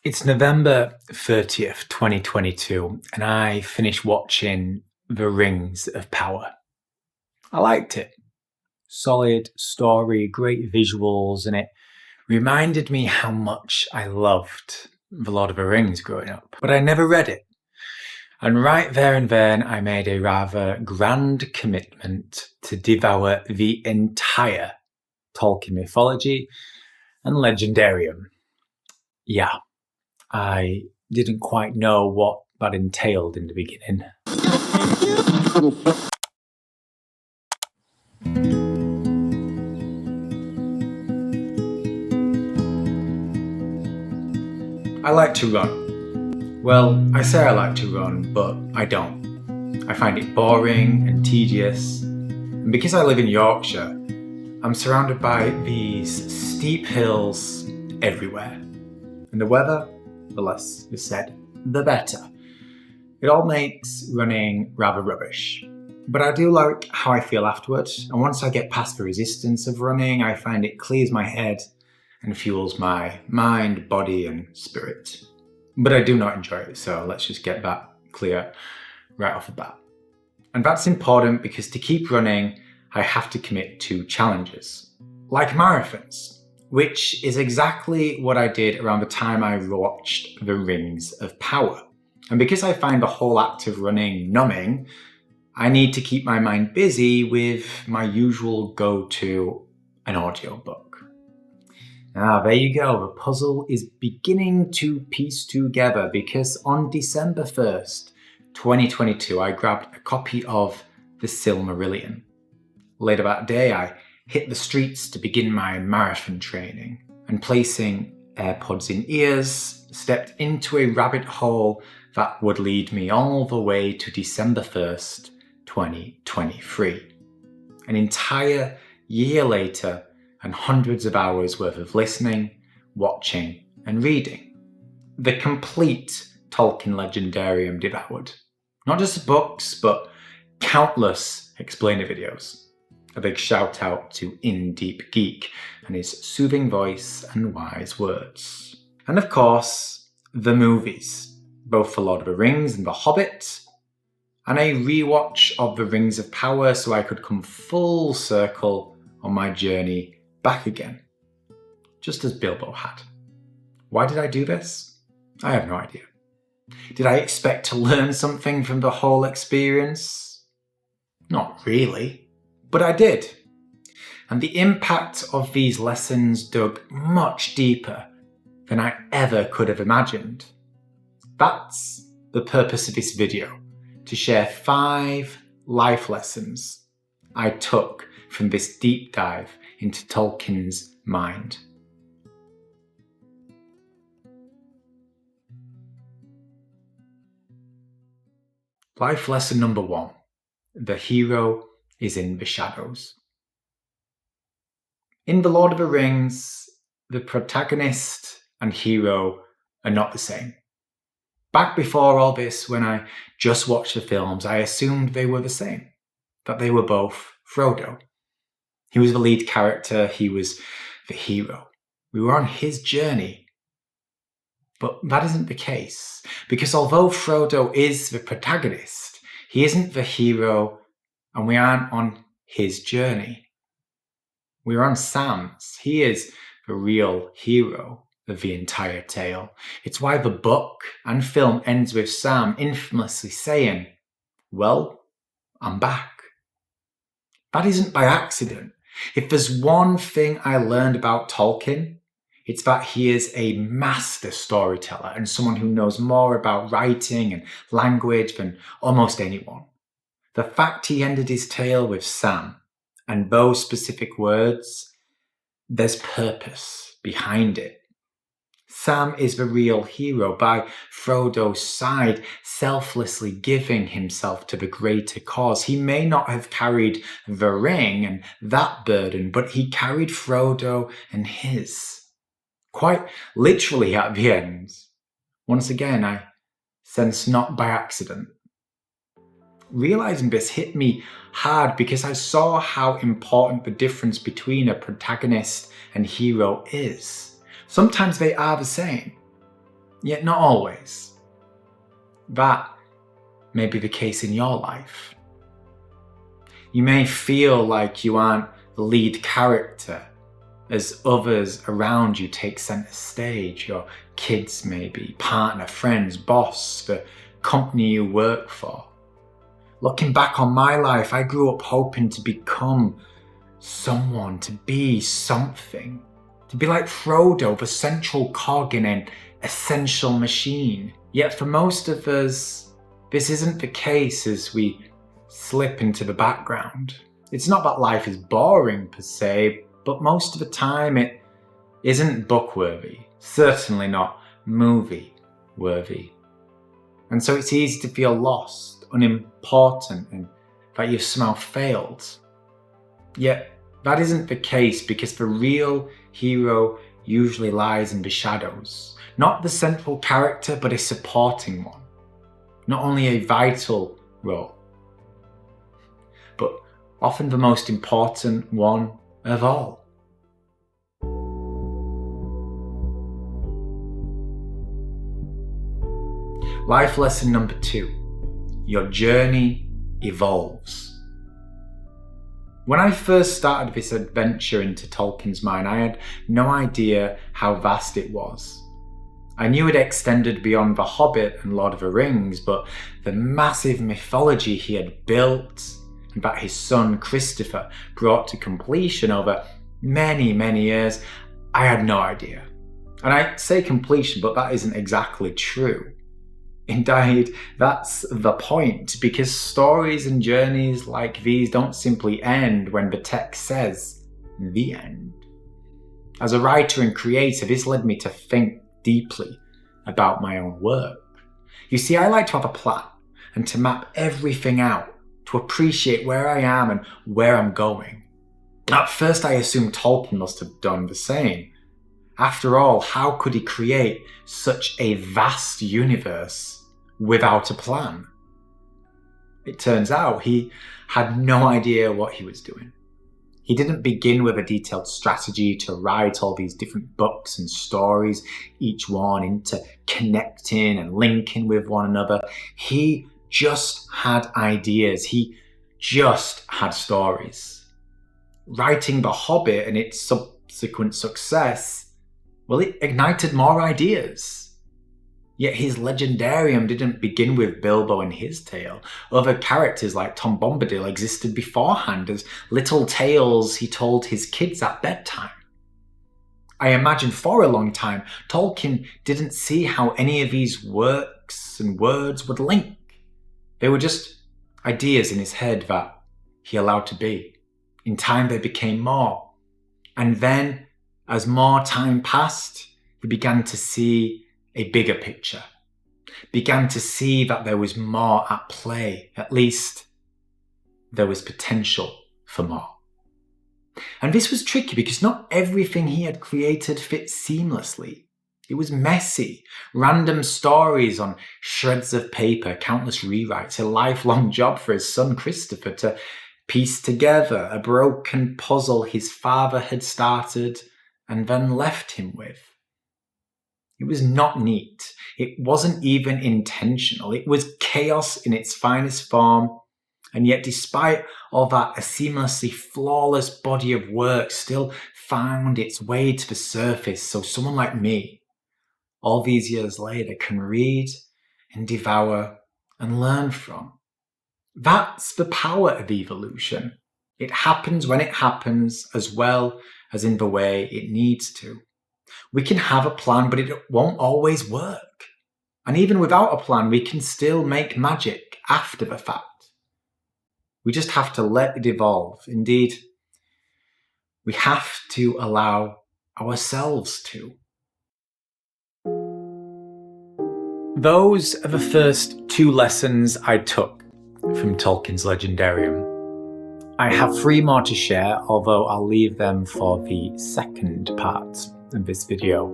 It's November 30th, 2022, and I finished watching The Rings of Power. I liked it. Solid story, great visuals, and it reminded me how much I loved The Lord of the Rings growing up. But I never read it. And right there and then, I made a rather grand commitment to devour the entire Tolkien Mythology and Legendarium. Yeah. I didn't quite know what that entailed in the beginning. I like to run. Well, I say I like to run, but I don't. I find it boring and tedious. And because I live in Yorkshire, I'm surrounded by these steep hills everywhere. And the weather, the less is said, the better. It all makes running rather rubbish. But I do like how I feel afterwards, and once I get past the resistance of running, I find it clears my head and fuels my mind, body, and spirit. But I do not enjoy it, so let's just get that clear right off the bat. And that's important because to keep running, I have to commit to challenges, like marathons, which is exactly what I did around the time I watched The Rings of Power. And because I find the whole act of running numbing, I need to keep my mind busy with my usual go-to, an audiobook. There you go, the puzzle is beginning to piece together because on December 1st, 2022, I grabbed a copy of the Silmarillion. Later that day, I hit the streets to begin my marathon training, and placing AirPods in ears, stepped into a rabbit hole that would lead me all the way to December 1st, 2023. An entire year later, and hundreds of hours worth of listening, watching, and reading. The complete Tolkien Legendarium devoured. Not just books, but countless explainer videos. A big shout out to In Deep Geek and his soothing voice and wise words. And of course, the movies, both The Lord of the Rings and The Hobbit, and a rewatch of The Rings of Power so I could come full circle on my journey back again, just as Bilbo had. Why did I do this? I have no idea. Did I expect to learn something from the whole experience? Not really. But I did. And the impact of these lessons dug much deeper than I ever could have imagined. That's the purpose of this video, to share 5 life lessons I took from this deep dive into Tolkien's mind. Life lesson number 1. The hero is in the shadows. In The Lord of the Rings, the protagonist and hero are not the same. Back before all this, when I just watched the films, I assumed they were the same, that they were both Frodo. He was the lead character, he was the hero. We were on his journey. But that isn't the case, because although Frodo is the protagonist, he isn't the hero, and we aren't on his journey. We're on Sam's. He is the real hero of the entire tale. It's why the book and film ends with Sam infamously saying, "Well, I'm back." That isn't by accident. If there's one thing I learned about Tolkien, it's that he is a master storyteller and someone who knows more about writing and language than almost anyone. The fact he ended his tale with Sam and those specific words, there's purpose behind it. Sam is the real hero by Frodo's side, selflessly giving himself to the greater cause. He may not have carried the ring and that burden, but he carried Frodo and his. Quite literally at the end. Once again, I sense not by accident. Realizing this hit me hard because I saw how important the difference between a protagonist and hero is. Sometimes they are the same. Yet not always. That may be the case in your life. You may feel like you aren't the lead character as others around you take center stage, your kids maybe, partner, friends, boss, the company you work for. Looking back on my life, I grew up hoping to become someone, to be something, to be like Frodo, the central cog in an essential machine. Yet for most of us, this isn't the case as we slip into the background. It's not that life is boring per se, but most of the time it isn't book-worthy, certainly not movie-worthy. And so it's easy to feel lost, unimportant, and that you've somehow failed. Yet that isn't the case, because the real hero usually lies in the shadows. Not the central character, but a supporting one. Not only a vital role, but often the most important one of all. Life lesson number 2. Your journey evolves. When I first started this adventure into Tolkien's mind, I had no idea how vast it was. I knew it extended beyond The Hobbit and Lord of the Rings, but the massive mythology he had built and that his son Christopher brought to completion over many, many years, I had no idea. And I say completion, but that isn't exactly true. Indeed, that's the point, because stories and journeys like these don't simply end when the text says the end. As a writer and creator, this led me to think deeply about my own work. You see, I like to have a plan and to map everything out, to appreciate where I am and where I'm going. At first, I assumed Tolkien must have done the same. After all, how could he create such a vast universe without a plan? It turns out he had no idea what he was doing. He didn't begin with a detailed strategy to write all these different books and stories, each one interconnecting and linking with one another. He just had ideas. He just had stories. Writing The Hobbit and its subsequent success, well, it ignited more ideas. Yet his Legendarium didn't begin with Bilbo and his tale. Other characters like Tom Bombadil existed beforehand as little tales he told his kids at bedtime. I imagine for a long time, Tolkien didn't see how any of these works and words would link. They were just ideas in his head that he allowed to be. In time, they became more. And then, as more time passed, he began to see a bigger picture, began to see that there was more at play. At least there was potential for more. And this was tricky because not everything he had created fit seamlessly. It was messy, random stories on shreds of paper, countless rewrites, a lifelong job for his son Christopher to piece together a broken puzzle his father had started and then left him with. It was not neat. It wasn't even intentional. It was chaos in its finest form. And yet, despite all that, a seamlessly flawless body of work still found its way to the surface, so someone like me, all these years later, can read and devour and learn from. That's the power of evolution. It happens when it happens, as well as in the way it needs to. We can have a plan, but it won't always work. And even without a plan, we can still make magic after the fact. We just have to let it evolve. Indeed, we have to allow ourselves to. Those are the first 2 lessons I took from Tolkien's Legendarium. I have 3 more to share, although I'll leave them for the second part of this video,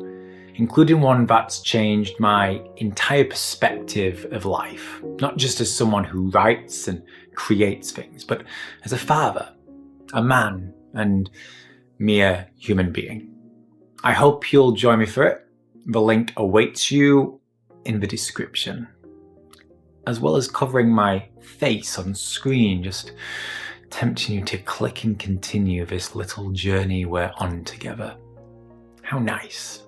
including one that's changed my entire perspective of life, not just as someone who writes and creates things, but as a father, a man, and mere human being. I hope you'll join me for it. The link awaits you in the description, as well as covering my face on screen, just tempting you to click and continue this little journey we're on together. How nice.